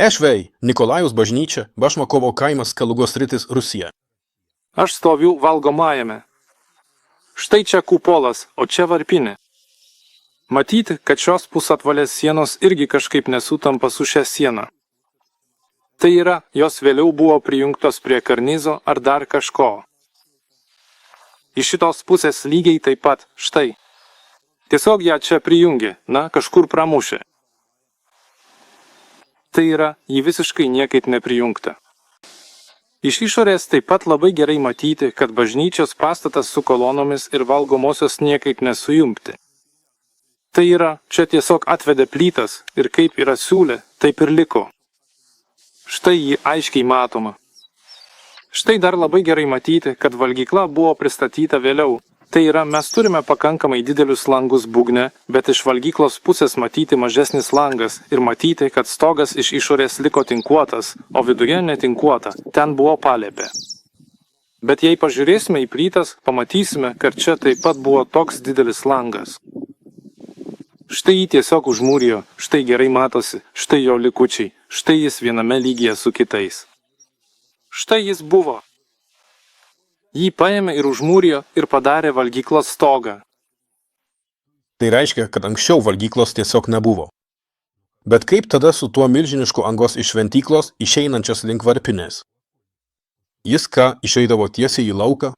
Ešvei, Nikolajaus bažnyčia, Bašmakovo kaimas Kalugos sritis, Rusija. Aš stoviu valgomajame. Štai čia kupolas, o čia varpinė. Matyti, kad šios pusapvalės sienos irgi kažkaip nesutampa su šia siena. Tai yra, jos vėliau buvo prijungtos prie karnizo ar dar kažko. Iš šitos pusės lygiai taip pat, štai. Tiesiog ją čia prijungė, kažkur pramušė. Tai yra, ji visiškai niekaip neprijungta. Iš išorės taip pat labai gerai matyti, kad bažnyčios pastatas su kolonomis ir valgomosios niekaip nesujungti. Tai yra, čia tiesiog atvedė plytas ir kaip yra siūlė, taip ir liko. Štai ji aiškiai matoma. Štai dar labai gerai matyti, kad valgykla buvo pristatyta vėliau. Tai yra, mes turime pakankamai didelius langus būgne, bet iš valgyklos pusės matyti mažesnis langas ir matyti, kad stogas iš išorės liko tinkuotas, o viduje netinkuota, ten buvo palėpė. Bet jei pažiūrėsime į plytas, pamatysime, kad čia taip pat buvo toks didelis langas. Štai jį tiesiog užmūrijo, štai gerai matosi, štai jo likučiai, štai jis viename lygyje su kitais. Štai jis buvo. Jį paėmė ir užmūrijo ir padarė valgyklos stogą. Tai reiškia, kad anksčiau valgyklos tiesiog nebuvo. Bet kaip tada su tuo milžinišku angos iš šventyklos išeinančios link varpinės? Jis išeidavo tiesiai į lauką?